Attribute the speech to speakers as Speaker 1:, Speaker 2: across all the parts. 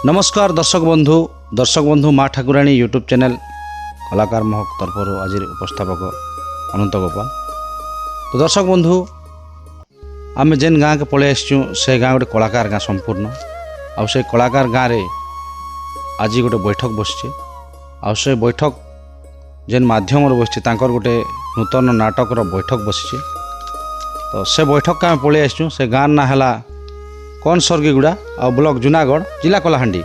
Speaker 1: नमस्कार दर्शक बंधु माँ ठाकुराणी यूट्यूब चैनल कलाकार महक तरफ आज उपस्थापक अनंत गोपाल। तो दर्शक बंधु आम जेन गाँ के पलि आसचु से गाँ गोटे कलाकार गाँ संपूर्ण आउ से कलाकार गाँ रे आज गोटे बैठक बसचे आउ से बैठक जेन माध्यम बसचे तांकर गोटे नूतन नाटकर बैठक बसचे। तो से बैठक का पलि आसचु से गाँ ना है कौन सर्गीगुड़ा आ ब्लॉक जूनागढ़ जिला कलाहांडी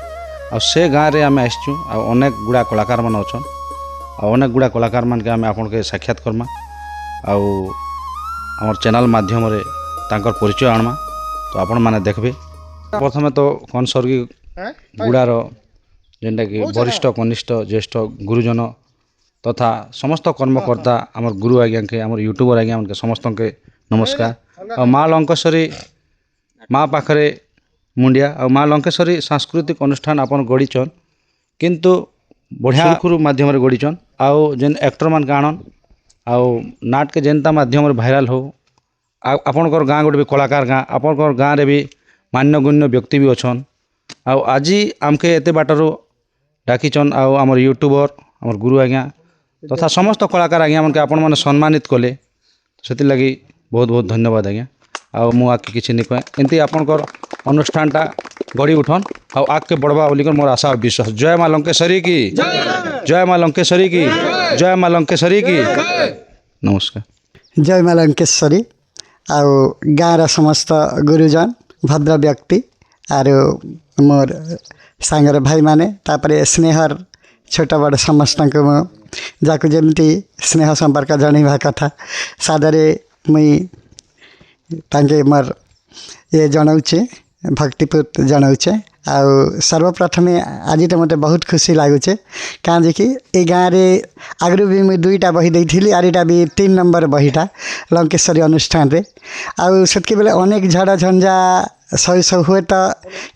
Speaker 1: आ से गाँव में आम आसचु अनेक गुड़ा कलाकार मान अच्छा अनेक गुड़ा कलाकार मान के आम आपन के साक्षात करमा आमर चैनल माध्यम रे तांकर परिचय आनमा। तो आपण माने देखबे प्रथमे तो कौन सर्गी गुड़ार जेनटा कि वरिष्ठ कनिष्ठ ज्येष्ठ गुरुजन तथा समस्त कर्मकर्ता आमर गुरु आज्ञा के आमर यूट्यूबर आज्ञा के समस्त के नमस्कार। आ माँ लंकेश्वरी माँ पाखरे मुंडिया आ माँ लंकेश्वरी सांस्कृतिक अनुष्ठान आपन गढ़ीचन किंतु बढ़िया सुरखुरु माध्यम रे गढ़ीचन आउ जेन एक्टर मान गाणन आउ नाट के जेनता माध्यम रे भाइराल हो आपनकर गाँ गोटे भी कलाकार गाँ आपनकर गाँ रे भी मान्यगण्य व्यक्ति भी अच्छन आउ आज आमके एते बाटरू डाकिचन आउ आमर यूट्यूबर आमर गुरु आज्ञा तथा समस्त कलाकार आज्ञा मन के आपण माने सम्मानित कले सेति लगी बहुत बहुत धन्यवाद आज्ञा। आउ मु आके किसी नहीं कहे एमती आपनकर अनुष्ठानटा गढ़ी उठन आउ आगे बढ़वा बोलिकर मोर आशा और विश्वास। जय माँ लंकेश्वरी की जय माँ लंकेश्वरी की जय माँ लंकेश्वरी की नमस्कार।
Speaker 2: जय माँ लंकेश्वरी आउ गाँव समस्त गुरुजन भद्र व्यक्ति आर मोर सांगर भाई माने तापरे स्नेहर छोट बड़ समस्त जाकु जमती स्नेह संपर्क जनवा कथा सादरे मुई तांके मोर ये जनाऊे भक्तिपूत जनाऊे आउ सर्वप्रथम आज तो मते बहुत खुशी लगुचे कहाँ कि ये गाँव में आगु भी मुझे दुईटा बही देती आर यहाँ भी 3 नंबर बहीटा लंकेश्वरी अनुष्ठान रे आउ से बेले अनेक झड़ झंझा सौ हुए तो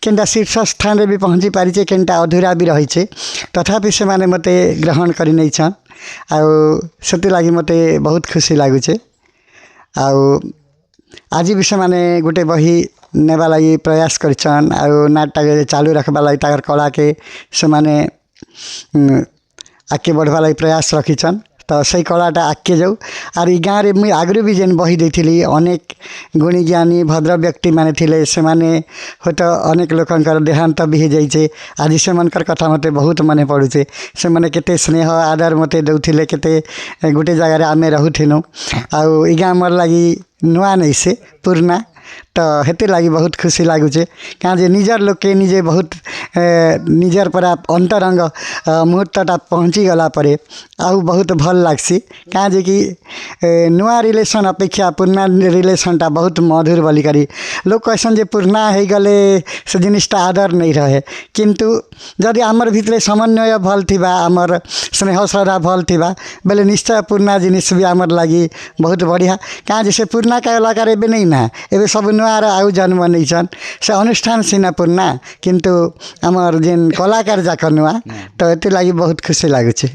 Speaker 2: केनटा शीर्ष स्थान रे भी पहुँची पारिचे केनटा अधूरा भी रही तथापि से माने मते ग्रहण कर नहीं छन आउ से लगी मते बहुत खुशी लगुचे आउ आज भी से माने गोटे बही नेबा लगी प्रयास करछन आउ नाटक चालू रखबा लगी ताकर कला के से माने आगे बढ़वा लगी प्रयास रखीछन। तो सही कलाटा आगे जाऊ आर ई गाँव में मुझे आगु भी जेन बही देती अनेक गुणी ज्ञानी भद्र व्यक्ति माने थिले से माने हो तो अनेक लोकंकर देहांत भी हो जाइए आज से मनकर कथा मते बहुत मन पड़ुचे से माने केते स्नेह आदर मते दउथिले केते गोटे जगार आम रहूथिनु आउ ई गाँव मोर लगी नुआ नहीं से पुराना तो हेते लगी बहुत खुशी लगुचे क्या जे निजर लोग के निजे बहुत निजर पर अंतरंग मुहूर्तटा पहुँची गला परे आउ बहुत भल लगसी क्या जे कि नुआ रिलेशन अपेक्षा पुराना रिलेशनटा बहुत मधुर बोलिकारी लोग कहसन जे पुराना हो गले से जिनिसटा आदर नहीं रहे किंतु जदि आमर भितरे समन्वय भल थिबा आमर स्नेह श्रद्धा भल थिबा बेले निश्चय पुराना जिनिस भी आमर लगी बहुत बढ़िया क्या जैसे पुराना कलाकार एबे नहीं ना एबे सब नुआ आउ जन्म नहीं छन से अनुष्ठान सीना पुराना किंतु आमर जेन कलाकार जाक नुआ तो ये लगी बहुत खुशी लगुचे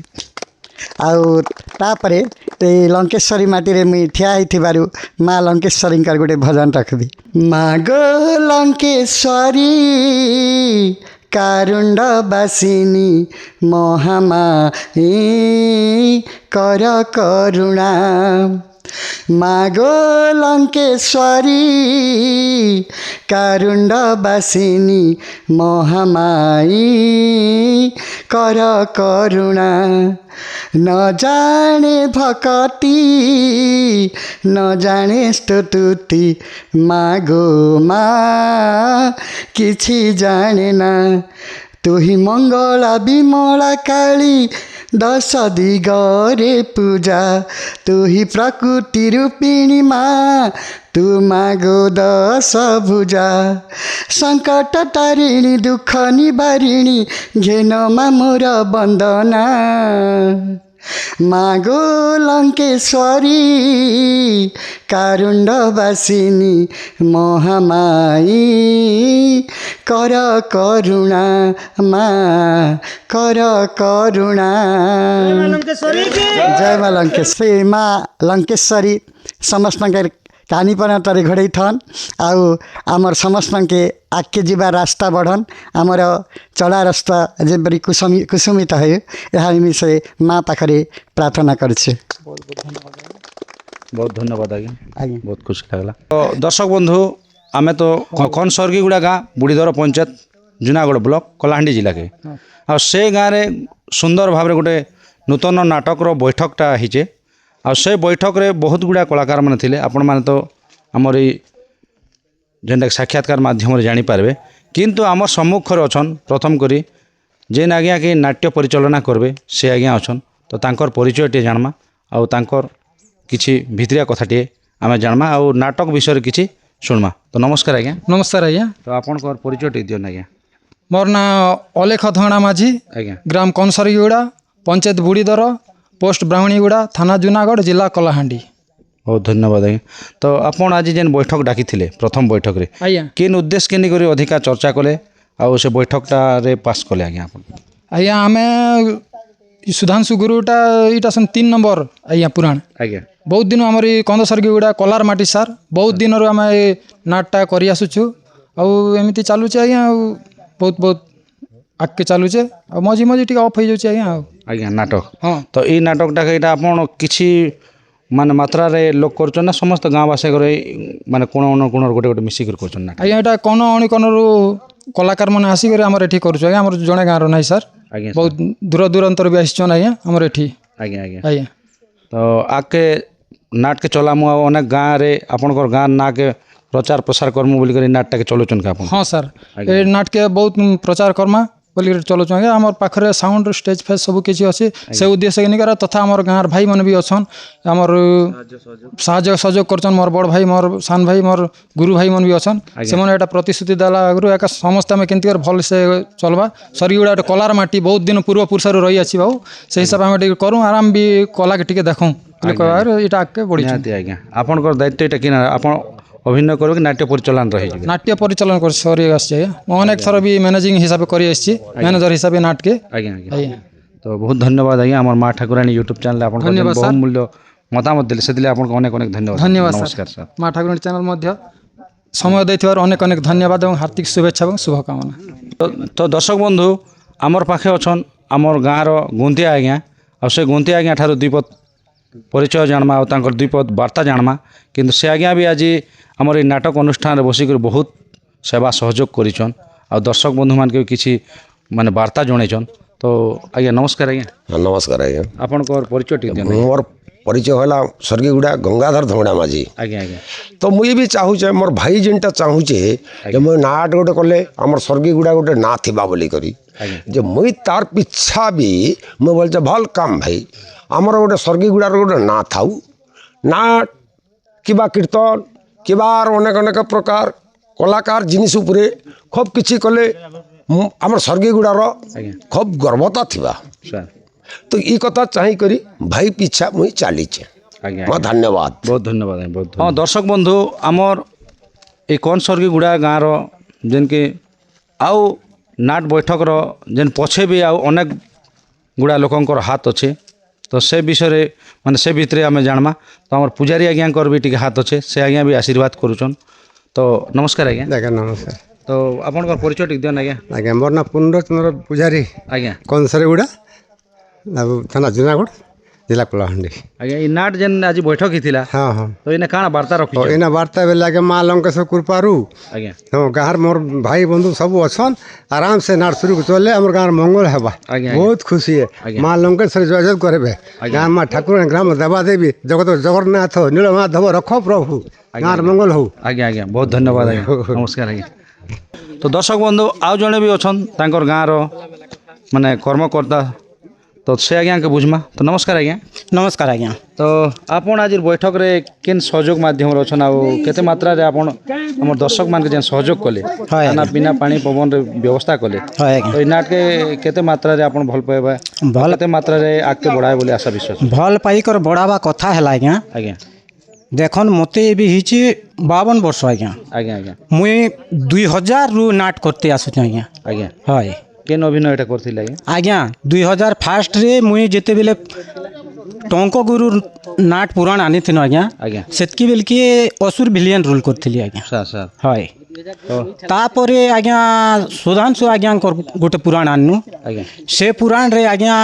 Speaker 2: आउ तापरे लंकेश्वरी माटी रे मुई ठिया हिथिबारु माँ लंकेश्वरी गोटे भजन रखबी। माँ गो लंकेश्वरी कारुण्ड बासिनी महामाई कर करुणा मागो लंकेश्वरी कारुण्ड बासिनी महामाई कर करुणा न जाने भक्ति न जाने स्तुति मागो माँ किछि जाने ना तु ही मंगला विमला काली 10 दिगरे पूजा तू ही प्रकृति रूपिणी माँ तू मागो 10 भुजा संकट तारिणी दुख निवारिणी घेन मा मोर वंदना मागो लंकेश्वरी कारुण्ड बासिनी महामाई कर करुणा माँ कर करुणा। जय माँ लंकेश्वरी माँ लंकेश्वरी समस्त पानी पर्यटन घोड़े थन आमर समस्त के आगे जीवा रास्ता बढ़न आमर चला रास्ता जेपरी कुसुमित है यह से माँ पाखे प्रार्थना करुचे।
Speaker 1: बहुत धन्यवाद आज्ञा बहुत खुशी लगला। तो दर्शक बंधु आम तो कनसर्गीगुड़ा गाँ बुढ़ीधर पंचायत जूनागढ़ ब्लॉक कलाहांडी जिला के आ से गाँव में सुंदर भाव में गोटे नूतन नाटकर बैठकटा होचे आ से बैठक रे बहुत गुड़ा कलाकार मैंने थे आपण मैंने तो आमर जेनटा साक्षात्कार माध्यम जानीपारे किंतु आमर सम्मुखर अच्छन प्रथम करी जेन आज्ञा कि नाट्य परिचालना करबे से आज्ञा अच्छन तो तांकर परिचय टे जानमा आउ तांकर किछि भितरिया कथाटे आम जानमा आउ नाटक विषय किछि शुणमा। तो नमस्कार आज्ञा।
Speaker 3: नमस्कार आज्ञा।
Speaker 1: तो आपनकर परिचय टे दियन आज्ञा।
Speaker 3: मोर ना अलेख धणा माझी
Speaker 1: आज्ञा
Speaker 3: ग्राम कनसरगीगुड़ा पंचायत बुढ़ीधर पोस्ट ब्राह्मणीगुड़ा थाना जूनागढ़ जिला कलाहांडी।
Speaker 1: बहुत धन्यवाद आज्ञा। तो आपन आज जेन बैठक डाकी थिले प्रथम बैठक रे
Speaker 3: आज्ञा
Speaker 1: किन उद्देश्य के निकरी अधिका चर्चा कले आउ से बैठकटा रे पास कले आज्ञा आपन
Speaker 3: आज्ञा आमे सुधांशु गुरुटा इटा सन 3 नंबर आज्ञा पुराण
Speaker 1: आज्ञा
Speaker 3: बहुत दिन आमर कंदसरगीगुड़ा कलार माटी सार बहुत दिन आम नाटटा कर आसुचु आमती चलुचे आज्ञा बहुत बहुत आगे चलुचे मझी मझी टी अफ हो जाऊँ आज्ञा
Speaker 1: आज्ञा नाटक।
Speaker 3: हाँ
Speaker 1: तो ये नाटकटा यहाँ आपन किछि माने मात्रा रे लोक करछन ना समस्त गाँववासी करे माने कोण अनुकोण गोटे गोटे मिसिक करछन नाटक
Speaker 3: आज्ञा एटा कोन अणिकोणरू कलाकार मैंने आसिक आमर एठी करुछु आज्ञा आमर जड़े गाँव ना सर
Speaker 1: आज्ञा
Speaker 3: बहुत दूर दूरांतर भी आसिछन आज्ञा आमर एठी
Speaker 1: आज्ञा आज्ञा
Speaker 3: आज्ञा।
Speaker 1: तो आके नाट के चलामु अनेक गाँव रे आपनकर गाँव ना के प्रचार प्रसार करमु बोली कर नाटटा के चलुछन का आपन।
Speaker 3: हाँ सर ए नाट के बहुत प्रचार कर्मा बोली चलुछु आज्ञा आमर पाखरे साउंड स्टेज फेस सब किछि अछि से उद्देश्य के निकर तथा आमर गाँव भाई मन भी अछन आमर साहाय्य सहयोग करछन मोर बड़ भाई मोर सान भाई मोर गुरु भाई मन भी अछन से मन एटा प्रतिश्रुति देला आगु एक समस्त में केंति कर भल से चलबा सरगीगुड़ा कलार माटी बहुत दिन पूर्व पुरुष रही अछि बाबू से हिसाब हम टिके करू आराम भी कला के टिके देखौ इटा आके बढ़ी
Speaker 1: आज्ञा आपनकर दायित्व एटा कि आपन अभिनय करो कि नाट्य परिचालन रही
Speaker 3: नाट्य परिचालन कर सरी आज्ञा अनेक थर भी मैनेजिंग हिसाब कर मैनेजर हिसाब नाट के
Speaker 1: आज्ञा आज्ञा। तो बहुत धन्यवाद आज्ञा आम माँ ठाकुराणी यूट्यूब चैनल आपन
Speaker 3: धन्यवाद सर।
Speaker 1: बहुमूल्य मतामत देले से आपन अनेक अनेक धन्यवाद।
Speaker 3: धन्यवाद
Speaker 1: नमस्कार सर।
Speaker 3: माँ ठाकुराणी चैनल मध्य समय देथिबार अनेक अनेक धन्यवाद और हार्दिक शुभेच्छा और शुभकामना।
Speaker 1: तो दर्शक बंधु आमर पाखे अच्छन आमर गाँव गुंतिया आज्ञा आ से गुंतिया आज्ञा ठार दुईपद परिचय जानमा और तांकर दुईपद वार्ता जानमा किंतु से आज्ञा भी आज आमर ये नाटक अनुष्ठान बसिक बहुत सेवा सहयोग करिछन आ दर्शक बंधु मान के किछि माने वार्ता जणैछन। तो आज्ञा नमस्कार आज्ञा।
Speaker 4: हाँ नमस्कार आज्ञा।
Speaker 1: आपनकर परिचय टिक दियन।
Speaker 4: मोर परिचय होला सरगीगुड़ा गंगाधर धौड़ा माझी।
Speaker 1: आज्ञा आज्ञा।
Speaker 4: तो मुई भी चाहूचे मोर भाई जेनटा चाहूचे जे मुई नाट गोटे कले हमर सरगीगुड़ा गोटे ना थिबा बोली करी जे मुई तार पिछा भी मुई बोलचे भल काम भाई हमर गोटे सरगीगुड़ा गोटे ना थाउ नाट किबा कीर्तन किबा अनेक अनेक प्रकार कलाकार जिनिस उपरे खूब किछि कले हमर सरगीगुड़ार खूब गर्वता थिबा
Speaker 1: सर।
Speaker 4: तो ई कथा चाही करी भाई पीछा मुई चलीचे।
Speaker 1: आज्ञा
Speaker 4: धन्यवाद
Speaker 1: बहुत धन्यवाद आज्ञा बहुत। हाँ दर्शक बंधु आमर ये कनसर्गीगुड़ा गाँव जेन के आउ नाट बैठक जेन पछे भी आउ अनेक गुड़ा लोकंकर हाथ अच्छे तो से विषय माने से भितर आम जानमा। तो आम पूजारी आज्ञा भी टिके हाथ अच्छे से आज्ञा भी आशीर्वाद करुचन। तो नमस्कार आज्ञा।
Speaker 5: आज्ञा नमस्कार।
Speaker 1: तो आपनकर परिचय टिक दियन आज्ञा।
Speaker 5: आज्ञा मोर ना पूर्णचंद्र पूजारी
Speaker 1: आज्ञा
Speaker 5: कनसरगुड़ा थाना जूनागढ़ जिला कलाहांडी।
Speaker 1: आज्ञा ये नाट जेन आज बैठक ही थिला
Speaker 5: हाँ हाँ
Speaker 1: तो इने काना वार्ता रखी
Speaker 5: तो इना वार्ता बेला के माँ लंकेश्वर कृपारू
Speaker 1: आज्ञा
Speaker 5: हाँ गाँव मोर भाई बंधु सब अच्छन आराम से नाट शुरू चले आम गाँव मंगल हेबा
Speaker 1: आज्ञा
Speaker 5: बहुत खुशी है माँ लंकेश्वर जय करे गाँव माँ ठाकुर ग्राम देवा देवी जगत जगन्नाथ नीलमाधव रख प्रभु गाँव मंगल हो।
Speaker 1: आज्ञा आज्ञा बहुत धन्यवाद आज्ञा नमस्कार आज्ञा। तो दर्शक बंधु आउ जड़े भी अच्छन तांकर गाँव माने कर्मकर्ता तो से आज्ञा के बुझमा। तो नमस्कार आज्ञा।
Speaker 6: नमस्कार आज्ञा।
Speaker 1: तो आपन आज बैठक रे केन सहयोग माध्यम अच्छन आ केते मात्रा रे आपन हमर दर्शक मान के जेन सहयोग कले खाना पीना पानी पवन रे व्यवस्था कले तो इ नाट के केते मात्रा रे आपन भल पाइबा भल केते मात्रा रे आके बढ़ाए बोले आशा विश्वास
Speaker 6: भल पाई कर बढ़ावा कथा है आज्ञा।
Speaker 1: आज्ञा
Speaker 6: देखन मते भी हिची 52 वर्ष आज्ञा।
Speaker 1: आज्ञा आज्ञा
Speaker 6: मुई 2000 रु नाट करते आसुछ आज्ञा।
Speaker 1: आज्ञा
Speaker 6: हाय
Speaker 1: केन अभिनय एटा करथिले आज्ञा।
Speaker 6: आज्ञा 2000 फास्ट रे मुई जेते बेले ଟଙ୍କ ଗୁରୁ ନାଟ ପୁରାଣ ଆଣିଥିଲୁ ଆଜ୍ଞା
Speaker 1: ଆଜ୍ଞା
Speaker 6: ସେତିକି ବେଲକି ଅସୁର ଭିଲିଆନ୍ ରୁଲ୍ କରିଥିଲି ଆଜ୍ଞା
Speaker 1: ସାର୍ ସାର୍
Speaker 6: ହଏ ତାପରେ ଆଜ୍ଞା ସୁଧାଂଶୁ ଆଜ୍ଞାଙ୍କର ଗୋଟେ ପୁରାଣ ଆଣିନୁ
Speaker 1: ଆଜ୍ଞା
Speaker 6: ସେ ପୁରାଣରେ ଆଜ୍ଞା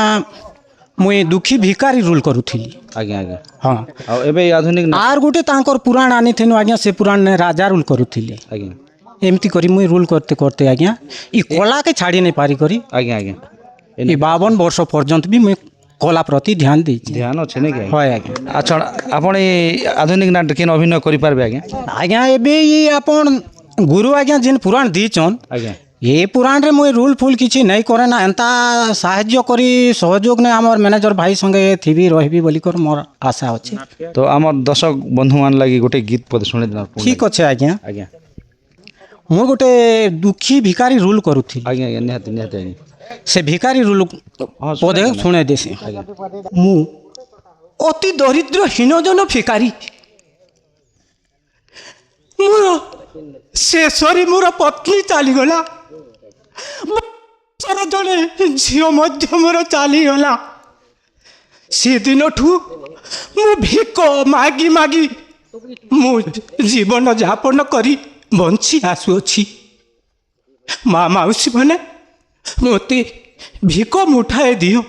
Speaker 6: ମୁଇଁ ଦୁଃଖୀ ଭିକାରୀ ରୁଲ୍ କରୁଥିଲି
Speaker 1: ଆଜ୍ଞା ଆଜ୍ଞା
Speaker 6: ହଁ
Speaker 1: ଆଉ ଏବେ ଏଇ ଆଧୁନିକ
Speaker 6: ଆର୍ ଗୋଟେ ତାଙ୍କର ପୁରାଣ ଆଣିଥିଲୁ ଆଜ୍ଞା ସେ ପୁରାଣରେ ରାଜା ରୁଲ୍ କରୁଥିଲେ
Speaker 1: ଆଜ୍ଞା
Speaker 6: ଏମିତି କରି ମୁଇଁ ରୁଲ୍ କରତେ କରତେ ଆଜ୍ଞା ଇ କଳାକେ ଛାଡ଼ି ନାଇଁ ପାରି କରି
Speaker 1: ଆଜ୍ଞା ଆଜ୍ଞା
Speaker 6: ଇ 52 ବର୍ଷ ପର୍ଯ୍ୟନ୍ତ ବି ମୁଇଁ କଲା ପ୍ରତି ଧ୍ୟାନ ଦେଇଛି
Speaker 1: ଧ୍ୟାନ ଅଛି ନାଇଁ କି
Speaker 6: হয় ଆଜ୍ଞା
Speaker 1: ଆଚ୍ଛା ଆପଣ ଏଇ ଆଧୁନିକ ନାଟକ କେନ୍ ଅଭିନୟ କରିପାରିବେ ଆଜ୍ଞା
Speaker 6: ଆଜ୍ଞା ଏବେ ଇ ଆପଣ ଗୁରୁ ଆଜ୍ଞା ଯେନ୍ ପୁରାଣ ଦେଇଛନ୍
Speaker 1: ଆଜ୍ଞା
Speaker 6: ଏ ପୁରାଣରେ ମୁଇଁ ରୁଲ୍ ଫୁଲ୍ କିଛି ନାଇଁ करे ନା ଏନ୍ତା ସାହାଯ୍ୟ କରି ସହଯୋଗ ନେଇ আমার ମ୍ୟାନେଜର ଭାଇ ସଙ୍ଗେ ଥିବି ରହିବି ବୋଲିକର ମୋର ଆଶା ଅଛି
Speaker 1: ତ আমার দর্শক বন্ধু মান লাগি গোটে গীত পদে শুনে দিন
Speaker 6: ঠিক ଅଛି ଆଜ୍ଞା
Speaker 1: আজ্ঞা
Speaker 6: ମୁଁ ଗୋଟେ ଦୁଃଖୀ ଭିକାରୀ ରୁଲ୍ କରୁଥିଲି
Speaker 1: ଆଜ୍ଞା ଆଜ୍ଞା ନିହାତି ନିହାତି ଆଜ୍ଞା
Speaker 6: ସେ ଭିକାରୀ ରୁଲ୍ ପଦେ ଶୁଣେଇ ଦେସି ମୁଁ ଅତି ଦରିଦ୍ର ହୀନଜନ ଭିକାରୀ ମୋର ଶେଷରେ ମୋର ପତ୍ନୀ ଚାଲିଗଲା ଜଣେ ଝିଅ ମଧ୍ୟ ମୋର ଚାଲିଗଲା ସେଦିନଠୁ ମୁଁ ଭିକ ମାଗି ମାଗି ମୁଁ ଜୀବନ ଯାପନ କରି ବଞ୍ଚି ଆସୁଅଛି ମା ମାଉସୀ ମାନେ ମୋତେ ଭିକ ମୁଠାଏ ଦିଅ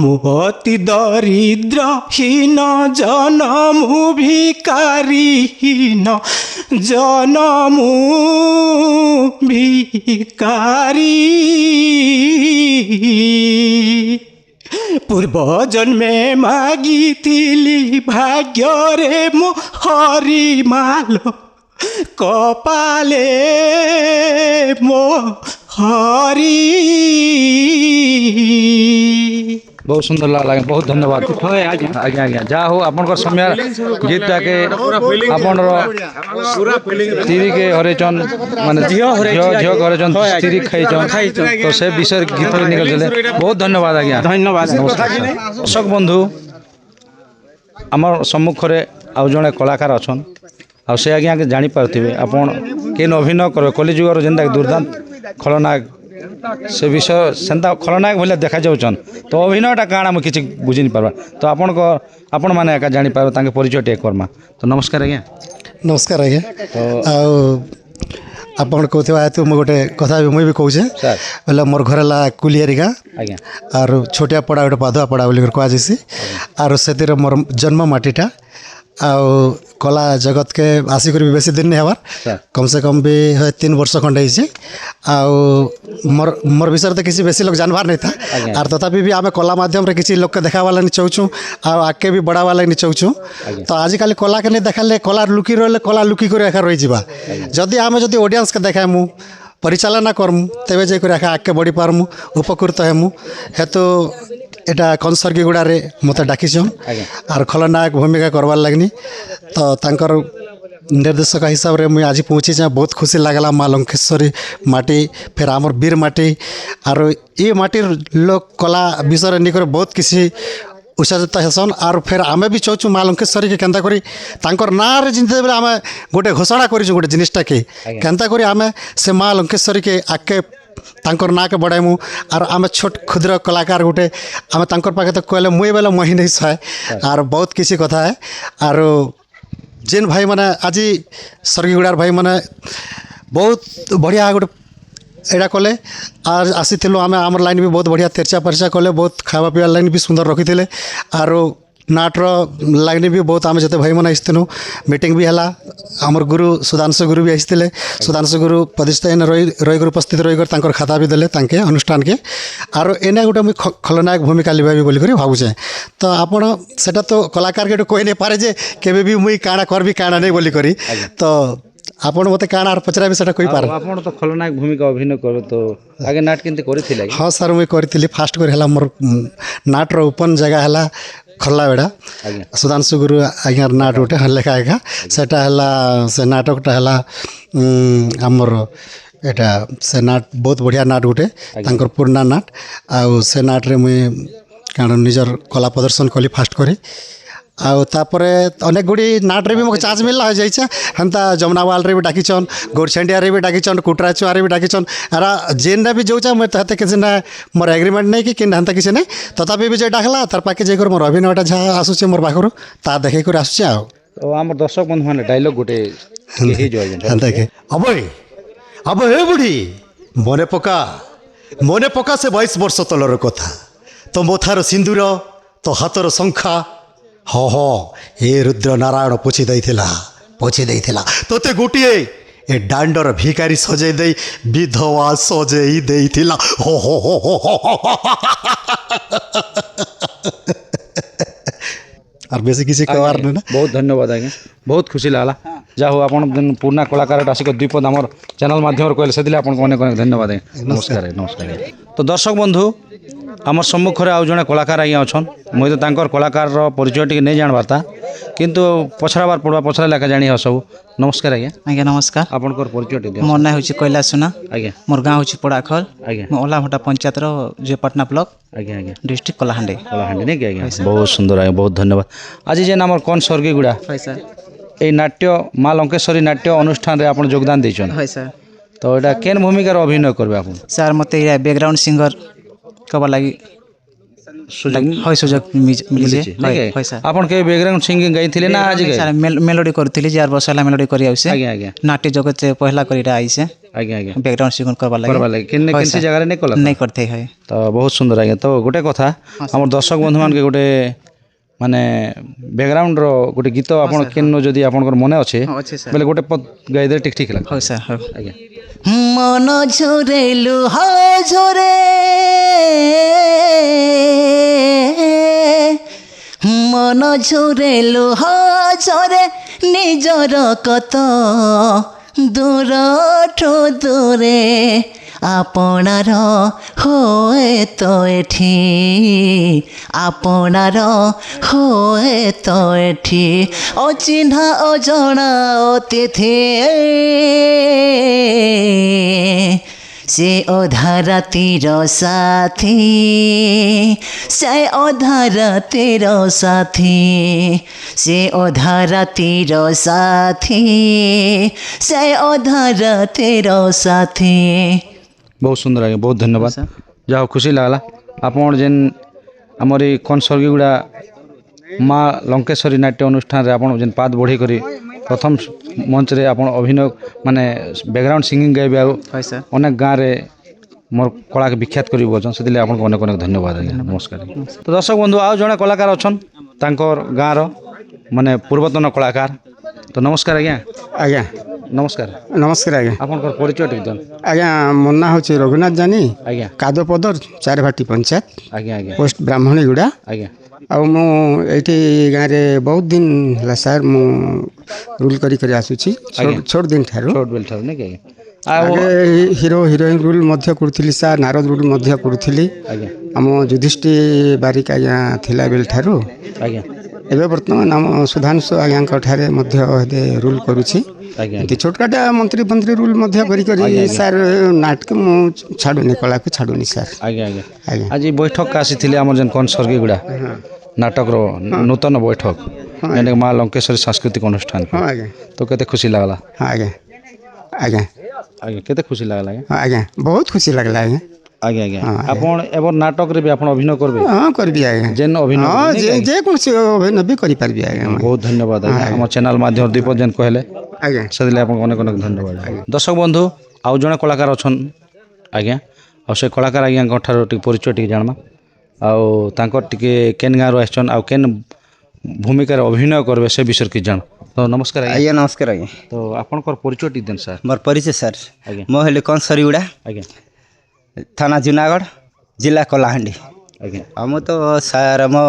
Speaker 6: ମୁଁ ଅତି ଦରିଦ୍ର ହୀନ ଜନ ମୁଁ ଭିକାରୀ ହୀନ ଜନ ମୁଁ ଭିକାରୀ ପୂର୍ବ ଜନ୍ମେ ମାଗିଥିଲି ଭାଗ୍ୟରେ ମୁଁ ହରିମାଲ କପାଲେ ମୋ ହରି
Speaker 1: ବହୁତ ସୁନ୍ଦର ଲାଗଲା ବହୁତ ଧନ୍ୟବାଦ ଆଜ୍ଞା ଆଜ୍ଞା ଯାହା ହଉ ଆପଣଙ୍କର ସମୟ ଗୀତଟାକେ ଆପଣର ସ୍ତ୍ରୀକେ ହରେଇଛନ୍ ମାନେ ଝିଅ ହରେଇଛନ୍ ସ୍ତ୍ରୀ ଖାଇଛନ୍ ତ ସେ ବିଷୟରେ ଗୀତ ନିକଲେ ବହୁତ ଧନ୍ୟବାଦ ଆଜ୍ଞା
Speaker 6: ଧନ୍ୟବାଦ
Speaker 1: ଦର୍ଶକ ବନ୍ଧୁ আমার সম্মুখে আউ জনে কলাকার অছন ଆଉ ସେ ଆଜ୍ଞା ଜାଣିପାରୁଥିବେ ଆପଣ କେନ୍ ଅଭିନୟ କରିବେ କଲିଯୁଗର ଯେନ୍ତା ଦୁର୍ଦାନ୍ତ ଖଳନାୟକ ସେ ବିଷୟ ସେନ୍ତା ଖଳନାୟକ ଭଳିଆ ଦେଖାଯାଉଛନ୍ ତ ଅଭିନୟଟା କାଣା ମୁଁ କିଛି ବୁଝି ନି ପାର୍ବା ତ ଆପଣମାନେ ଏକା ଜାଣିପାରିବେ ତାଙ୍କ ପରିଚୟ ଟିକେ କର୍ମା ତ ନମସ୍କାର ଆଜ୍ଞା
Speaker 5: ନମସ୍କାର ଆଜ୍ଞା ଆଉ ଆପଣ କହୁଥିବା ହେତୁ ମୁଁ ଗୋଟେ କଥା ମୁଇଁ ବି କହୁଛେ ବୋଲେ ମୋର ଘର ହେଲା କୁଲିଆରୀ ଗାଁ
Speaker 1: ଆଜ୍ଞା
Speaker 5: ଆରୁ ଛୋଟିଆ ପଡ଼ା ଗୋଟେ ପାଧୁଆ ପଡ଼ା ବୋଲି କୁହାଯାଏସି ଆରୁ ସେଥିରେ ମୋର ଜନ୍ମ ମାଟିଟା ଆଉ କଲା ଜଗତକେ ଆସିକରି ବି ବେଶୀ ଦିନ ନାଇଁ ହେବାର୍ କମ୍ ସେ କମ୍ ବି 3 ବର୍ଷ ଖଣ୍ଡେ ହେଇଛେ ଆଉ মোর বিষয়ে তো কিছু বেশি লোক জানবার নাই তা আর তথাপি বি আমি কলা মাধ্যমে কিছু লোককে দেখাবার লাগি চাইছু আর আগে বি বড়াবার লাগি চাইছু তো আজকালি কলাকে নেই দেখালে কলা লুকি রহলে কলা লুকি করে একা রয়েযা যদি আমি যদি অডিয়েন্সকে দেখাইমু পরিচালনা করমু তেবে যাই করে একা আগে বড়ি পারমু উপকৃত হেমু হেতু এটা কনসর্গীগুড়ারে মতো ডাকিছন আর খলনায়ক ভূমিকা করবার লাগনি তো তাঁকর निर्देशक हिसाब रे मुझे आज पहुँची बहुत खुशी लगला माँ लंकेश्वरी माटी फिर आमर वीर माटी और ये माटीर लोक कला विषय निकर बहुत किसी उत्साहित हेसन और फिर आम भी चाहूँ माँ लंकेश्वरी के केन्ता करी तांकर ना रे जिते बेले आम गोटे घोषणा करूँ गोटे जिनिसटा के केन्ता करी आम से माँ लंकेश्वरी के आगे तांकर ना के बढ़ाइमु और आम छोट क्षुद्र कलाकार गोटे आम तांकर पाखे तो कहले मुई बेले मही नहीं सहे और बहुत किसी कथा है और जेन भाई मैंने आज स्वर्गीयगुड़ार भाई मैंने बहुत बढ़िया गोटे एटा कले आज आसी आम आम लाइन भी बहुत बढ़िया तेरचा परचा कले बहुत खावा पीवा लाइन भी सुंदर रखी थे आर नाटर लाइन भी बहुत आम जिते भाई मैंने आसलु मीटिंग भी है आमर गुरु सुधांशु गुरु भी आसते सुधांशु गुरु प्रतिष्ठा रही उपस्थित रही खाता भी देले तांके अनुष्ठान के आर एने गोटे मुझे खलनायक भूमिका लिभाबी बोली भावुचे तो आपण सेटा तो कलाकार के कही नहीं पारे जे केबे भी मुई काଣା करबी काଣା नहीं बोली करी तो आपण मते काଣା आर पचरा भी सेटा कहि पार
Speaker 1: आपण तो खलनायक भूमिका अभिनय करे तो आगे नाट केनते करिथिले
Speaker 5: हां सर मुई करथिली फास्ट कर हला मोर नाटर ओपन जगह हला खरलावेड़ा सुधांशु गुरु आज्ञार नाट गोटे लेखा एका सेटा हला से नाटकटा हला आमर एटा से नाट बहुत बढ़िया नाट गोटे तांकर पुराना नाट आउ से नाट रे मुई कारण निजर कला प्रदर्शन कली फास्ट करी ଆଉ ତାପରେ ଅନେକ ଗୁଡ଼ିଏ ନାଟରେ ବି ମୋତେ ଚାନ୍ସ ମିଳିଲା ହୋଇଯାଇଛି ହେନ୍ତା ଯମୁନାୱାଲରେ ବି ଡାକିଛନ୍ ଗୋଡ଼ଛେଣ୍ଡିଆରେ ବି ଡାକିଛନ୍ କୁଟରାଚୁଆରେ ବି ଡାକିଛନ୍ ଆରା ଯେନ୍ଟା ବି ଯାଉଛେ ମୁଇଁ ହେତେ କିଛି ନା ମୋର ଏଗ୍ରିମେଣ୍ଟ ନେଇ କି କିନ୍ତୁ ହେନ୍ତା କିଛି ନାହିଁ ତଥାପି ବି ଯେ ଡାକଲା ତାର ପାଖେ ଯାଇକରି ମୋର ଅଭିନୟଟା ଯାହା ଆସୁଛି ମୋର ପାଖରୁ ତା ଦେଖେଇକରି ଆସୁଛି ଆଉ
Speaker 1: ତ ଆମର ଦର୍ଶକ ବନ୍ଧୁମାନେ ଡାଇଲଗ୍ ଗୋଟେ ହେଇଯିବ
Speaker 5: ହେନ୍ତା କି ଅବ ହେ ବୁଢ଼ୀ ମନେ ପକା ସେ 22 ବର୍ଷ ତଳର କଥା ତୋ ମଥାର ସିନ୍ଦୁର ତୋ ହାତର ଶଙ୍ଖା ଏ ରୁଦ୍ର ନାରାୟଣ ପୋଛି ଦେଇଥିଲା ତୋତେ ଗୋଟିଏ ଏ ଦାଣ୍ଡର ଭିକାରୀ ସଜେଇ ଦେଇ ବିଧବା ସଜେଇ ଦେଇଥିଲା আর বেশি কিছু কবার না
Speaker 1: ବହୁତ ଧନ୍ୟବାଦ ଆଜ୍ଞା ବହୁତ ଖୁସି ଲାଗଲା ଯାହା ହଉ ଆପଣ ଯେନ୍ ପୁରୁଣା କଳାକାରଟା ଆସିକି ଦ୍ୱିପଦ ଆମର ଚ୍ୟାନେଲ୍ ମାଧ୍ୟମରେ କହିଲେ ସେଥିଲାଗି ଆପଣଙ୍କୁ ଅନେକ ଅନେକ ଧନ୍ୟବାଦ ଆଜ୍ଞା ନମସ୍କାର ନମସ୍କାର ତ ଦର୍ଶକ ବନ୍ଧୁ আমার সম্মুখে আউ জনে কলাকার আজ্ঞা অছন মুই তো তাঁর কলাকারর পরিচয় টিকে নেই জাণবার তা কিন্তু পছরাবার পড়বা পছরা লেখা জানি সবু নমস্কার আজ্ঞা
Speaker 6: আজ্ঞা নমস্কার
Speaker 1: আপনার পরিচয় টিকে
Speaker 6: মোর না হচ্ছে কৈলাস সোনা
Speaker 1: আজ্ঞা
Speaker 6: মোর গাঁ হচ্ছে পড়াখল
Speaker 1: আজ্ঞা
Speaker 6: মো ওলাভটা পঞ্চায়েতর যে পাটনা ব্লক
Speaker 1: আজ্ঞা আজ্ঞা
Speaker 6: ডিস্ট্রিক্ট কলাহান্ডি
Speaker 1: কলাহান্ডি নাকি আজ্ঞা বহুত সুন্দর আজ্ঞা বহুত ধন্যবাদ আজ যেন আমার কন স্বর্গীগুড়া
Speaker 6: হয় স্যার
Speaker 1: এই নাট্য মা লঙ্কেশ্বরী নাট্য অনুষ্ঠানে আপনার যোগদান দিয়েছেন
Speaker 6: হয় স্যার
Speaker 1: তো এটা কেন ভূমিকার অভিনয় করবে আপনি
Speaker 6: স্যার মতো ব্যাকগ্রাউন্ড সিঙ্গর কবার লাগি হয় সুযোগ মিলিছে হয় স্যার
Speaker 1: আপন কে ব্যাকগ্রাউন্ড সিঙ্গিং গাইଥିଲେ না আজ গাই
Speaker 6: স্যার মেলোডি করଥିଲି 4 ବର୍ଷ ହେଲା মেলোডি କରି আইছে
Speaker 1: আজ্ঞা আজ্ঞা
Speaker 6: নাট্য জগতে পহলা করিটা আইছে
Speaker 1: আজ্ঞা আজ্ঞা
Speaker 6: ব্যাকগ্রাউন্ড সিঙ্গর করবার লাগি
Speaker 1: করবা লাগে কেনে কেনসি জায়গায় নেই কলা
Speaker 6: নাই করতে হয়
Speaker 1: তো বহুত সুন্দর আজ্ঞা তো গোটে কথা আমার দর্শক বন্ধু মানকে গোটে মানে ব্যাকগ্রাউন্ডর গোটে গীত আপন কেন যদি আপনার মনে আছে
Speaker 6: ଅଛି স্যার
Speaker 1: বলে গোটে পদ গাইদে ঠিক ঠিক লাগে
Speaker 6: হয় স্যার হয়
Speaker 1: আজ্ঞা
Speaker 7: মন ঝরে লুহ ঝরে মন ঝরে লুহ ঝরে নিজর কত দূরঠু দূরে আপনার হয়ে তো এঠি আপনার হয়ে তো এঠি অচিহ্না অজনা অতিথি সে অধারাতির সাথী সে অধারাতির সাথী সে অধারাতির সাথী সে অধারাতির সাথী
Speaker 1: बहुत सुंदर आज्ञा बहुत धन्यवाद जाओ खुशी लगला आपन जेन आमर ई कौन स्वर्गीगुड़ा माँ लंकेश्वरी नाट्य अनुष्ठान रे आपन जेन पाद बढ़ी करी प्रथम मंच रे आपन अभिनय माने बैकग्राउंड सिंगिंग गाइबे आ
Speaker 6: হয় স্যার
Speaker 1: अनेक गाँव रे मोर कला के विख्यात करी बोलछन सेदिले आपन अनेक अनेक धन्यवाद आज्ञा नमस्कार तो दर्शक बंधु आओ जने कलाकार अछन तांकर गाँव रो माने पूर्वतन कलाकार तो नमस्कार आज्ञा
Speaker 8: आज्ञा
Speaker 1: नमस्कार
Speaker 8: नमस्कार आज्ञा
Speaker 1: आपनकर परिचय टिक दन
Speaker 8: आज्ञा मो ना हूँ रघुनाथ जानी
Speaker 1: आज्ञा
Speaker 8: कादोपदर चारभाटी पंचायत
Speaker 1: आज्ञा आज्ञा
Speaker 8: पोस्ट ब्राह्मणीगुड़ा
Speaker 1: आज्ञा
Speaker 8: आठी गाँव में बहुत दिन है सार मु रूल करी आसूची छोट दिन ठारू
Speaker 1: छोट बेल ठार नहीं क्या
Speaker 8: आगे हिरो हिरोइन रूल करूली सार नारद रूल करूली
Speaker 1: आज्ञा
Speaker 8: आम युधिष्ठि बारिक आज्ञा थिला बेल ठारू
Speaker 1: आज्ञा
Speaker 8: एवं बर्तमान आम सुधांशु आज्ञा रूल करुच्छी
Speaker 1: आज्ञा
Speaker 8: छोटकाटा मंत्री मंत्री रूल करी सार नाटक मु छाड़ुनी कला को छाड़ुनी सार
Speaker 1: आज्ञा आज्ञा
Speaker 8: आज्ञा
Speaker 1: आज बैठक आसी आम जेन कौन स्वर्गीगुड़ा नाटक रो नूतन बैठक जेन माँ लंकेश्वरी सांस्कृतिक अनुष्ठान
Speaker 8: हाँ आज्ञा
Speaker 1: तो केते खुशी लगला
Speaker 8: हाँ आज्ञा आज्ञा
Speaker 1: आज्ञा केते खुशी लगला आज्ञा
Speaker 8: हाँ आज्ञा बहुत खुशी लगला आज्ञा
Speaker 1: आज्ञा आज्ञा आपन एबर नाटक रे भी आपन अभिनय करबे
Speaker 8: हाँ करबी आज्ञा
Speaker 1: जेन अभिनय
Speaker 8: हाँ जे कौन से अभिनय भी करी पारबी आज्ञा
Speaker 1: बहुत धन्यवाद आज्ञा हम चैनल माध्यम दीपक जेन कहले
Speaker 8: आज्ञा
Speaker 1: सेदिले आपन अनेक अनेक धन्यवाद दर्शक बंधु आउ जने कलाकार अछन आज्ञा आ से कलाकार आज्ञा ठार टिक परिचय टिक जानमा आउ तांकर टिके केन गाँव आछन आ केन भूमिका अभिनय करबे से विषय की जान तो नमस्कार आज्ञा
Speaker 6: ଆଜ୍ଞା ନମସ୍କାର ଆଜ୍ଞା
Speaker 1: तो आपनकर परिचय टिक देन सर
Speaker 6: ମୋର ପରିଚୟ ସାର୍
Speaker 1: ଆଜ୍ଞା
Speaker 6: ମୋ ହେଲେ କଂସରିଗୁଡ଼ା
Speaker 1: आज्ञा
Speaker 6: थाना ଜୁନାଗଡ଼ ଜିଲ୍ଲା କଳାହାଣ୍ଡି
Speaker 1: आज्ञा
Speaker 6: ଆଉ ମୁଁ ତ ସାର୍ ମୋ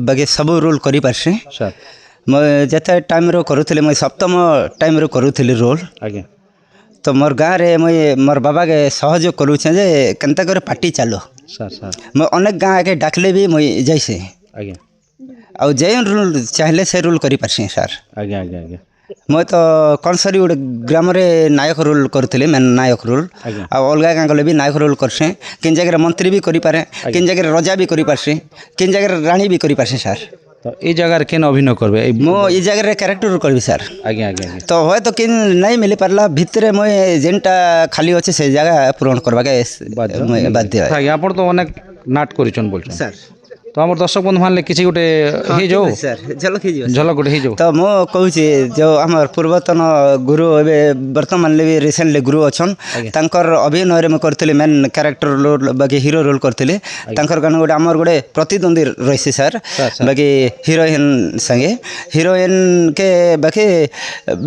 Speaker 6: ବାକି ସବୁ ରୋଲ୍ କରିପାରସି
Speaker 1: सर
Speaker 6: ମୁଁ ଯେତେ ଟାଇମ୍ରୁ କରୁଥିଲି ମୁଁ ସପ୍ତମ ଟାଇମ୍ରୁ କରୁଥିଲି ରୋଲ୍
Speaker 1: आज्ञा
Speaker 6: ତ ମୋର୍ ଗାଁରେ ମୁଇଁ ମୋର୍ ବାବାକେ ସହଯୋଗ କରୁଛେ ଯେ କେନ୍ତା କରି ପାର୍ଟି ଚାଲୁ
Speaker 1: सर सर
Speaker 6: ମୁଁ ଅନେକ ଗାଁକେ ଡାକିଲେ ବି ମୁଇଁ ଯାଇସି
Speaker 1: आज्ञा
Speaker 6: ଆଉ ଯେଉଁ ରୋଲ୍ ଚାହିଁଲେ ସେ ରୋଲ୍ କରିପାରସି ସାର୍
Speaker 1: आज्ञा आज्ञा आज्ञा
Speaker 6: ମୁଁ ତ କଂସରି ଗୋଟେ ଗ୍ରାମରେ ନାୟକ ରୋଲ୍ କରୁଥିଲି ମେନ୍ ନାୟକ ରୋଲ୍
Speaker 1: ଆଜ୍ଞା।
Speaker 6: ଆଉ ଅଲଗା ଗାଁ ଗଲେ ବି ନାୟକ ରୋଲ୍ କରସି କେନ୍ ଜାଗାରେ ମନ୍ତ୍ରୀ ବି କରିପାରେ କେନ୍ ଜାଗାରେ ରଜା ବି କରିପାରସି କେନ୍ ଜାଗାରେ ରାଣୀ ବି କରିପାରସି ସାର୍
Speaker 1: तो ये जगह केन अभिनय करबे
Speaker 9: मो ई जगह कैरेक्टर रोल करबी सर
Speaker 1: आज्ञा आज्ञा आज्ञा
Speaker 9: तो होय तो किन नहीं मिली पारला भितरे मुई जेनटा खाली अच्छे से जगह पूरण करवा के बाध्य है
Speaker 1: आज्ञा आपण तो अनेक नाट करिछन बोलछन
Speaker 9: सर
Speaker 1: तो हमर दर्शक बंधु मानले किछि गोटे हे जो
Speaker 9: सर झलक ही
Speaker 1: झलक गोटे हे जो
Speaker 9: तो मो कहूँ जो आम पूर्वतन गुरु ए बर्तमान भी रिसेंटली गुरु अच्छन तांकर अभिनय में करथिले मेन कैरेक्टर रोल बाकी हीरो रोल करथिले तांकर गाना गोटे आमर गोटे प्रतिद्वंदी रही सर बाकी हीरोइन संगे हीरोइन के बाकी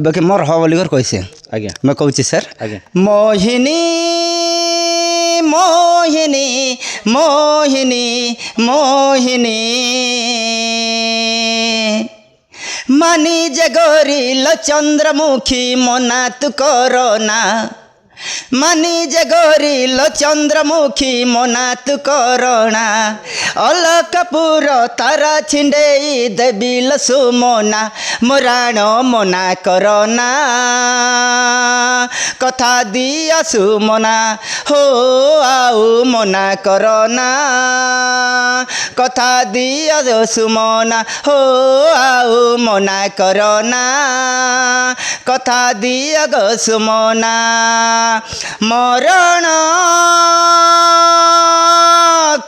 Speaker 9: बाकी मोर ह बोली कर कैसे
Speaker 1: आज्ञा
Speaker 9: मैं कहूँ सर
Speaker 1: आज्ञा
Speaker 9: मोहिनी मोहिनी मोहिनी मोहिनी मानी जगोरी लो चंद्रमुखी मना तू करोना मानी जगोरी लो चंद्रमुखी मना तू करोना अलकपुर तारा छिंडे देवी लो सुमना मोराण मना करोना कथा दिया सुमना हो आउ मना करोना कथा दिया सुमना हो आउ मना करोना कथा दिया गो सुमना मरण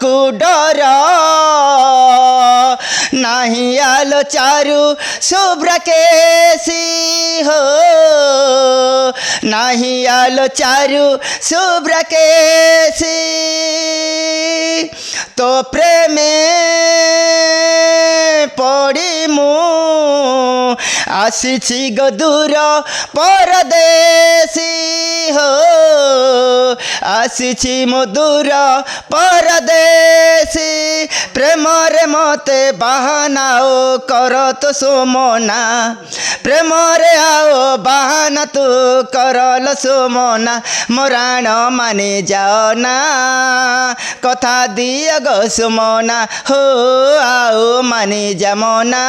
Speaker 9: को डर नहीं आलो चारु शुभ्र केसी हो नहीं आलो चारु शुभ्र केसी तो प्रेमे पड़ी मु आसी गदूर परदेसी हो आसी मधुर परदेसी प्रेम रे मते बाहाना ओ कर तो सोमना प्रेम रे आओ बाहाना तू करल सोमना मोराण माने जाओ ना कथा दिया गो सुमना हो आओ माने जामना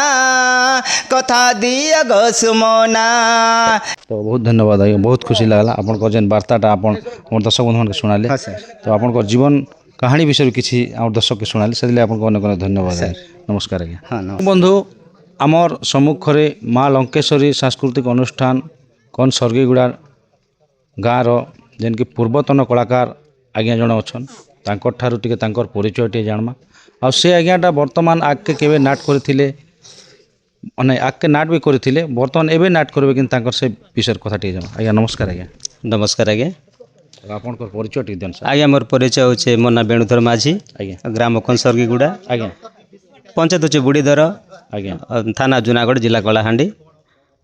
Speaker 9: कथा दिया गो सुमना।
Speaker 1: तो बहुत धन्यवाद आज्ञा बहुत खुशी लागला आपन जेन वार्ताटा आपन हमर दर्शक बंधु के सुनाले तो आपन जीवन कहानी विषय किसी आम दर्शक के शुणाली से आपको अनेक अनेक धन्यवाद नमस्कार आज्ञा
Speaker 9: हाँ
Speaker 1: बंधु आमर सम्मुखें माँ लंकेश्वरी सांस्कृतिक अनुष्ठान कौन सर्गीगुड़ा गाँव जेन कि पूर्वतन कलाकार आज्ञा जन अच्छन तांकर टिके तांकर परिचय टे जानमा आ से आज्ञाटा बर्तमान आगे केवे नाट करथिले माने आगे नाट भी करथिले बर्तमान एबे नाट करबे कि तांकर से विषय कथा टे जामा आज्ञा नमस्कार आज्ञा
Speaker 9: नमस्कार आज्ञा
Speaker 1: आपनकर परिचय टे देन
Speaker 9: आज्ञा मोर परिचय होचे मोना बेणुधर माझी
Speaker 1: आज्ञा
Speaker 9: ग्राम कंसर्गीगुड़ा
Speaker 1: आज्ञा
Speaker 9: पंचायत होचे बुढ़ीधर
Speaker 1: आज्ञा
Speaker 9: थाना जूनागढ़ जिला कलाहांडी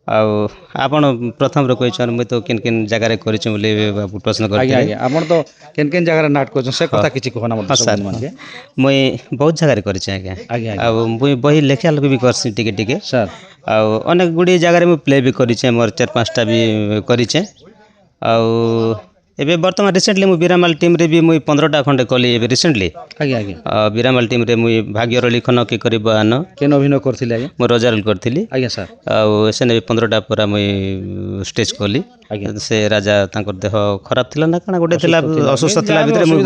Speaker 9: आपण प्रथम कहन मुझे तो किन किन जगार कर प्रश्न कर
Speaker 1: आज्ञा आज्ञा आपन तो केन केन जगह नाट कर से कथा किछि कहना मत
Speaker 9: मुई बहुत जगार कर आज्ञा
Speaker 1: आज्ञा
Speaker 9: मुई बही लेखा लोक भी करसी टिके टिके
Speaker 1: सर
Speaker 9: अनेक गुड़ी जगार मुई प्ले भी करिछे मोर 4-5टा भी करिछे एबे वर्तमान रिसेंटली मुई बीरामाल टीम रे भी मुई 15टा खंडे कली एबे रिसेंटली
Speaker 1: आज्ञा आज्ञा
Speaker 9: बीरामाल टीम रे मुई भाग्यर लिखन के करी बयान
Speaker 1: केन अभिनय करथिले आज्ञा
Speaker 9: मो रोजा रोल करथिली
Speaker 1: आज्ञा सर
Speaker 9: एसने भी 15टा पूरा मुई स्टेज कली से राजा तांकर देह खराब थिला ना काना गोटे थिला असुस्थ थिला भितर मुई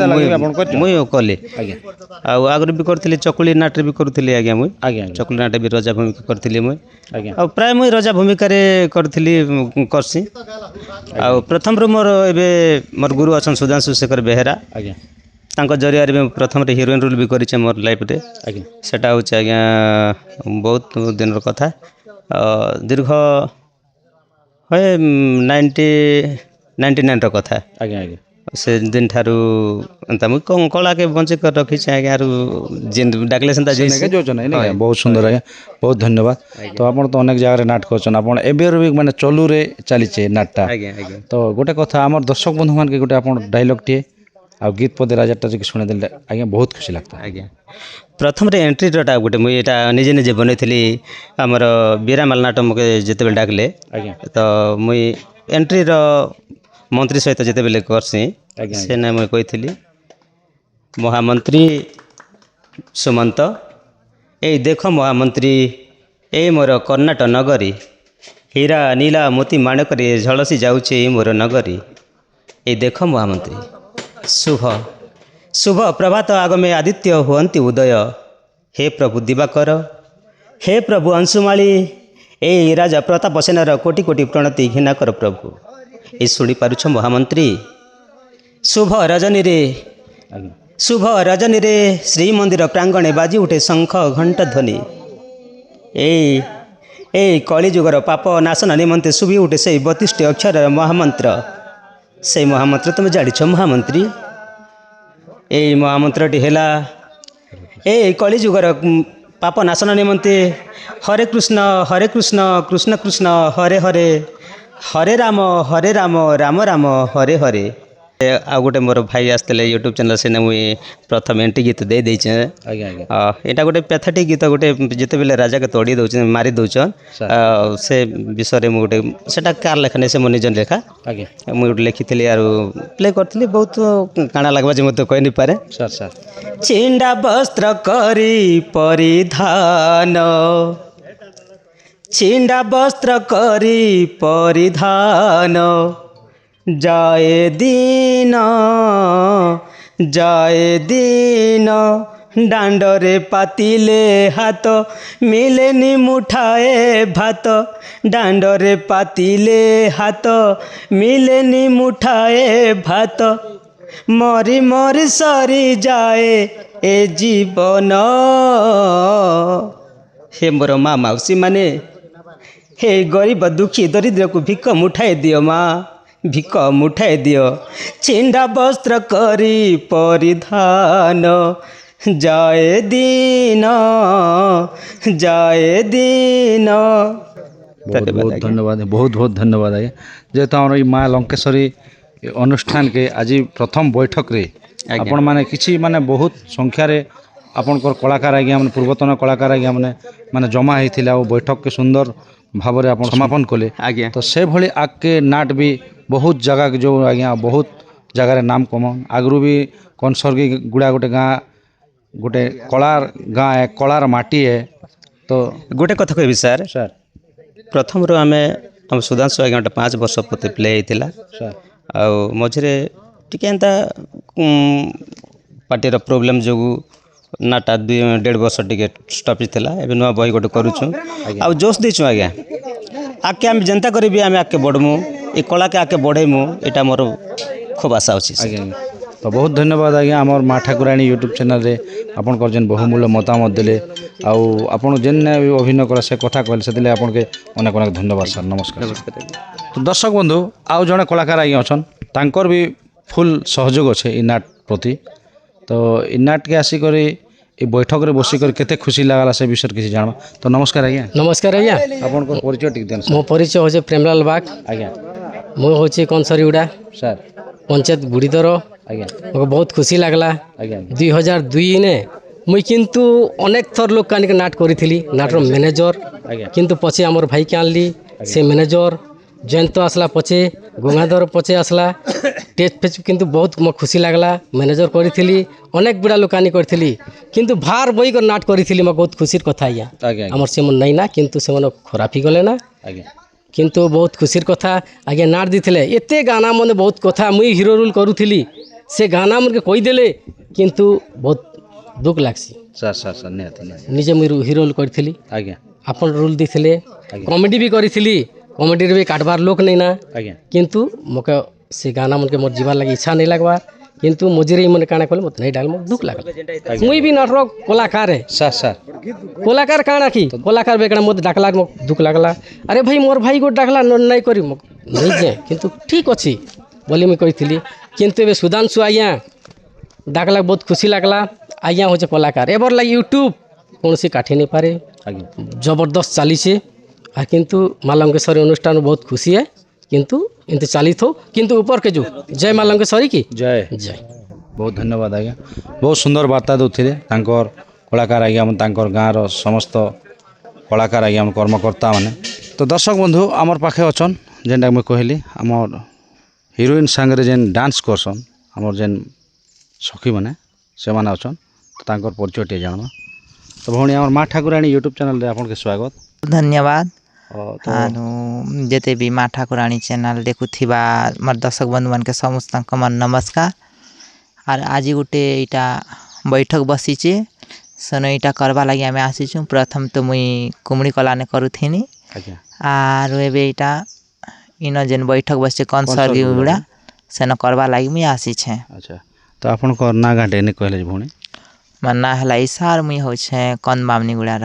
Speaker 9: कली आज्ञा आगु भी करथिली चकुली नाट रे भी करथिली आज्ञा मुई
Speaker 1: आज्ञा
Speaker 9: चकुली नाट भी राजा भूमिका करथिली मुई
Speaker 1: आज्ञा
Speaker 9: प्राय मुई राजा भूमिका रे करथिली करसी प्रथम रो मोर एबे मोर गुरु अछन सुधांशु शेखर बेहेरा
Speaker 1: आज्ञा
Speaker 9: तांको जरिया रे प्रथम रे हीरोइन रोल भी करिछे मोर लाइफ रे
Speaker 1: आज्ञा
Speaker 9: सेटा होचे आज्ञा बहुत दिन रो कथा दीर्घ है 99 रो कथा
Speaker 1: आज्ञा आज्ञा
Speaker 9: से दिन ठारू अंता मुई कला के बंचे कर रखी छे आज्ञा जिन डाकले सेंता जैसे
Speaker 1: जो जने नहीं बहुत सुंदर आज्ञा बहुत धन्यवाद तो आपन तो अनेक जगह नाट करछन आपन एबे भी माने चलू रे चली छे नाटटा
Speaker 9: आज्ञा आज्ञा
Speaker 1: तो गोटे कथा हमर दर्शक बंधु मान के गोटे आपन डायलॉग टे आ गीत पदे राजाटा जे सुने देले आज्ञा बहुत खुशी लागता
Speaker 9: आज्ञा प्रथम रे एंट्री रोटा गोटे मुई एटा निजे निजे बनैथिली हमर बीरामाल नाटक मके जेते बेल डाकले
Speaker 1: आज्ञा
Speaker 9: तो मुई एंट्री रो मंत्री सहित जेते बेले करसी से ना मुई कहिथिली महामंत्री सुमंत ए देख महामंत्री ए मोर कर्णाटक नगरी हीरा नीला मोती माणक रे झलसी जाउछे मोर नगरी ए देख महामंत्री शुभ शुभ प्रभात आगमे आदित्य हुअन्ति उदय हे प्रभु दिवाकर हे प्रभु अंशुमाली ए राजा प्रताप सेनार कोटि कोटि प्रणति घृणा कर प्रभु ए शुणी पारुछ महामंत्री शुभ रजनी रे शुभ रजनी रे श्रीमंदिर प्रांगणे बाजी उठे शंख घंट ध्वनि ए कलिजुगर पाप नाशन निमंते शुभी उठे से 32 अक्षर महामंत्र से महामंत्र तुम जानिछ महामंत्री ए महामंत्रटी है ए कलिजुगर पाप नाशन निमंते हरे कृष्ण कृष्ण कृष्ण हरे हरे हरे राम राम राम हरे हरे आ गोटे मोर भाई आसते यूट्यूब चैनल से मुई प्रथम एंट्री गीत दे देचे यहाँ गोटे पैथेटिक गीत गोटे जिते बेले राजा के तोड़ी दौन मारी दौन से विषय में गोटे सेटा कार लेखा नहीं से मो निज लेखा मुझे गोटे लिखी आर प्ले करी बहुत काଣା लगवा जे मत कही नहीं पारे छिंडा वस्त्र करी परिधान छिंडा वस्त्र करी परिधान जाए दिन डांडरे पातिले हाथ मिलेनी मुठाए भात डांडरे पातिले हाथ मिलेनी मुठाए भात मरी मरी सरी जाए ए जीवन हे मोर माँ मौसी माने हे गरीब दुखी दरिद्र को भिक मुठाए दियो माँ भिक मुठाए दियो छिंडा वस्त्र करी परिधान जाए दिन
Speaker 1: बहुत बहुत धन्यवाद बहुत बहुत धन्यवाद आज्ञा जेहेतु आम माँ लंकेश्वरी अनुष्ठान के आज प्रथम बैठक रे आपण माने किछि माने बहुत संख्यार आपणकर कलाकार आज्ञा मैंने पूर्वतन कलाकार आज्ञा मैंने जमा होता और बैठक के सुंदर भाव में आप समापन कले
Speaker 9: आज्ञा
Speaker 1: तो से भली आग के नाट भी बहुत जगह जो आज्ञा बहुत जगार नाम कमन आगु भी कनसर्गी गुड़ा गोटे गाँ गोटे कलार गाँ है कलार माटी है तो
Speaker 9: गोटे कथा कहबी सर प्रथम रो आम सुधांशु आज्ञा 5 वर्ष प्रति प्ले होता आ मझे टी एंता पार्टीर प्रोब्लेम जो नाटा 1.5 वर्ष टे स्टपेज था एवं नुआ बही गोटे करुचु आ जोश देचु आज्ञा आके आम जनता करी आम आके बढ़मु ये कला के आके बढ़ेमु यहाँ मोर खूब आशा अच्छी
Speaker 1: आज्ञा तो बहुत धन्यवाद आज्ञा आमर माँ ठाकुराणी यूट्यूब चैनल रे आपनकर जेन बहुमूल्य मतामत देले आउ आपण जेन अभिनय कर से कथा कहले से दिले आपन के अनेक अनेक धन्यवाद सर नमस्कार तो दर्शक बंधु आउ जड़े कलाकार आज्ञा अच्छन तांकर भी फुल सहयोग अच्छे इ नाट प्रति तो इ नाट के आसिक ये बैठक रे बसिक केते खुशी लागला से विषय किसी जानवा तो नमस्कार आज्ञा
Speaker 6: नमस्कार आज्ञा
Speaker 1: आपनकर परिचय टिक देन
Speaker 6: मो परिचय होचे प्रेमलाल बाग
Speaker 1: आज्ञा
Speaker 6: मो होचे कनसरीगुड़ा
Speaker 1: सर
Speaker 6: पंचायत बुढ़ीदर
Speaker 1: आज्ञा
Speaker 6: मको बहुत खुशी लागला
Speaker 1: आज्ञा
Speaker 6: 2002 ने मुई किंतु अनेक थर लोक कानिक नाट करी नाटर मैनेजर किंतु पछे आमर भाई के आनली से मैनेजर जयंत आसला पछे गंगाधर पछे आसला टेस्ट फेच किंतु बहुत मो खुशी लागला मैनेजर करी अनेक गुड़ा लोकानी करी किंतु भार बई कर नाट करी मो बहुत खुशी कथा आज्ञा आमर से मन नहीं ना किंतु से मन खराब ही गले ना किंतु बहुत खुशी कथा आज्ञा नाट दी एते गाना मन बहुत कथा मुई हिरो रोल करूली से गाना मन के कहीदेले किंतु बहुत दुख लागसी
Speaker 1: सर सर सर निहाती
Speaker 6: निजे मुई हिरो रोल करी
Speaker 1: आज्ञा
Speaker 6: आपन रोल दी कॉमेडी भी करी कॉमेडी भी काटबार लोक नहीं ना
Speaker 1: आज्ञा
Speaker 6: किंतु मोके से गाना मन के मोर जीवार लगे इच्छा नहीं लगवार किंतु मझे मन काना कहले मत नहीं डाल मो दुख लागल मुई भी नाटक कलाकार है
Speaker 1: सर सर
Speaker 6: कलाकार काना की कलाकार बेकड़ा मत डाकला मो दुख लागला अरे भाई मोर भाई को डाकला नहीं करी मो नहीं जे किंतु ठीक अच्छी बोली मुई कही किंतु ए सुधांशु आज्ञा डाकला बहुत खुशी लागला आज्ञा हो कलाकार एबर लगे यूट्यूब कौन सी काठी नहीं पारे जबरदस्त चली से आ किंतु माँ लंकेश्वरी अनुष्ठान बहुत खुशी है किंतु इनते चलित हो किंतु ऊपर के जो जय माँ लंकेश्वरी की
Speaker 1: जय
Speaker 6: जय
Speaker 1: बहुत धन्यवाद आज्ञा बहुत सुंदर वार्ता दौले तांकर कलाकार आज्ञा तांकर गाँव समस्त कलाकार आज्ञा कर्मकर्ता माने तो दर्शक बंधु आमर पाखे अच्छन जेनटा मुझे कहली आमर हिरोइन सांगे जेन डांस करसन आमर जेन सखी मैंने से मैंने अच्छन तो तांकर परिचय टे जानवा तो भौणी आमर माँ ठाकुराणी यूट्यूब चैनल रे आपन के स्वागत
Speaker 10: धन्यवाद
Speaker 1: तो
Speaker 10: जेते भी माँ ठाकुराणी चैनल देखुथिबा मोर दर्शक बंधु मन के समस्त मन नमस्कार और आज गोटे इटा बैठक बसीचे ସେନ ଇଟା କରବା ଲାଗି ଆମେ ଆସିଛୁ ପ୍ରଥମ ତ ମୁଇଁ କୁମୁଡ଼ି କଲାନେ କରୁଥିନି
Speaker 1: ଆଜ୍ଞା
Speaker 10: ଆରୁ ଏବେ ଇଟା ଇନ ଯେନ୍ ବୈଠକ ବସିছে କନ୍ ସର୍ଗି ଗୁଡ଼ା ସେନ କରବା ଲାଗି ମୁଇଁ ଆସିଛେ
Speaker 1: ଆଚ୍ଛା ତ ଆପଣଙ୍କର ନାଁ ଗାଁଟେ ଏନେ କହିଲେ ଯେ ଭଉଣୀ
Speaker 10: ମୋର୍ ନାଁ ହେଲା ଇଶା ଆର୍ ମୁଇଁ ହଉଛେ କନ୍ ବାମନି ଗୁଡ଼ାର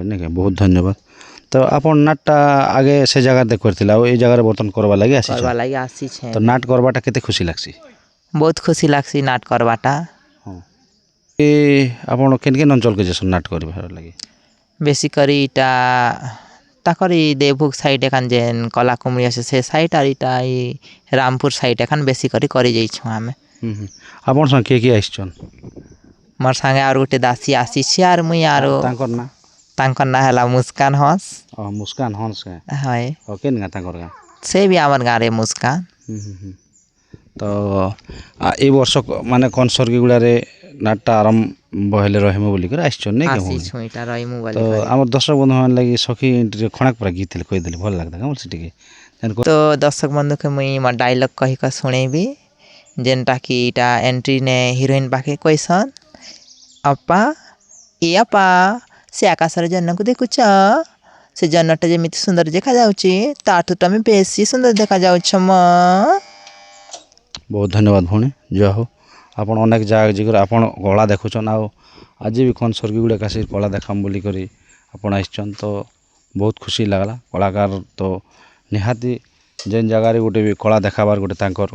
Speaker 1: ନାଇଁ ବହୁତ ଧନ୍ୟବାଦ ତ ଆପଣ ନାଟଟା ଆଗେ ସେ ଜାଗାରେ ଦେଖ କରିଥିଲେ ଆଉ ଏଇ ଜାଗାରେ ବର୍ତ୍ତମାନ କରବା ଲାଗି ଆସିଛ
Speaker 10: କରବା ଲାଗି ଆସିଛେ
Speaker 1: ତ ନାଟ କରବାଟା କେତେ ଖୁସି ଲାଗ୍ସି
Speaker 10: ବହୁତ ଖୁସି ଲାଗ୍ସି ନାଟ କରବାଟା
Speaker 1: ଏ ଆପଣ କେନ୍ କେନ୍ ଅଞ୍ଚଳକେ ଯାସନ୍ ନାଟ କରିବାର ଲାଗି
Speaker 10: ବେଶୀ କରି ଇଟା ତାକର ଇ ଦେବଭୋଗ ସାଇଟ୍ ଏଖାନ ଯେନ୍ କଲା କୁମୁଡ଼ି ଅଛି ସେ ସାଇଟ୍ ଆର୍ ଇଟା ଇ ରାମପୁର ସାଇଟ୍ ଏଖାନ ବେଶୀ କରି ଯାଇଛୁଁ ଆମେ
Speaker 1: ଆପଣ ସାଙ୍ଗେ କିଏ କିଏ ଆସିଛନ୍
Speaker 10: ମୋର୍ ସାଙ୍ଗେ ଆରୁ ଗୋଟେ ଦାସୀ ଆସିଛି ଆର୍ ମୁଇଁ ଆରୁ
Speaker 1: ତାଙ୍କର ନାଁ
Speaker 10: ତାଙ୍କର ନାଁ ହେଲା ମୁସ୍କାନ ହଂସ
Speaker 1: ମୁସ୍କାନ ହଂସ
Speaker 10: ହଏ
Speaker 1: କେନ୍ ଗାଁ ତାଙ୍କର ଗାଁ
Speaker 10: ସେ ବି ଆମର୍ ଗାଁରେ ମୁସ୍କାନ
Speaker 1: ତ ଏଇ ବର୍ଷ ମାନେ କନ୍ ସର୍ଗିଗୁଡ଼ାରେ ନାଟଟା ଆରମ୍ଭ ହେଲେ ରହିମୁ ବୋଲିକରି ଆସିଛନ୍ ନାଇଁ କି ଭଉଣୀ
Speaker 10: ଆସିଛୁଁ ଇଟା ରହିମୁ
Speaker 1: ତ
Speaker 10: ବୋଲି
Speaker 1: ଆମର ଦର୍ଶକ ବନ୍ଧୁମାନେ ଲାଗି ସଖୀ ଏଣ୍ଟ୍ରିରେ ଖଣାକ ପୁରା ଗୀତ କହିଦେଲେ ଭଲ ଲାଗତା କାଁ ବୋଲଛି ଟିକେ
Speaker 10: ତ ଦର୍ଶକ ବନ୍ଧୁକେ ମୁଇଁ ମୋର୍ ଡାଇଲଗ୍ କହିକ ଶୁଣେଇବି ଯେନ୍ଟା କି ଇଟା ଏଣ୍ଟ୍ରି ନେ ହିରୋଇନ୍ ପାଖେ କହିସନ୍ ଅପା ଏ ଅପା ସେ ଆକାଶରେ ଜହ୍ନକୁ ଦେଖୁଛ ସେ ଜହ୍ନଟା ଯେମିତି ସୁନ୍ଦର ଦେଖାଯାଉଛି ତାଠୁ ତମେ ବେଶୀ ସୁନ୍ଦର ଦେଖାଯାଉଛ ମ
Speaker 1: ବହୁତ ଧନ୍ୟବାଦ ଭଉଣୀ ଯାହା ହଉ ଆପଣ ଅନେକ ଜାଗା ଯିକରି ଆପଣ କଳା ଦେଖୁଛନ୍ ଆଉ ଆଜି ବି କନ୍ ସର୍ଗିଗୁଡ଼ାକ ଆସି କଳା ଦେખાମ୍ ବୋଲିକରି ଆପଣ ଆସିଛନ୍ ତ ବହୁତ ଖୁସି ଲାଗ୍ଲା କଳାକାର ତ ନିହାତି ଯେନ୍ ଜାଗାରେ ଗୋଟେ ବି କଳା ଦେଖାବାର ଗୋଟେ ତାଙ୍କର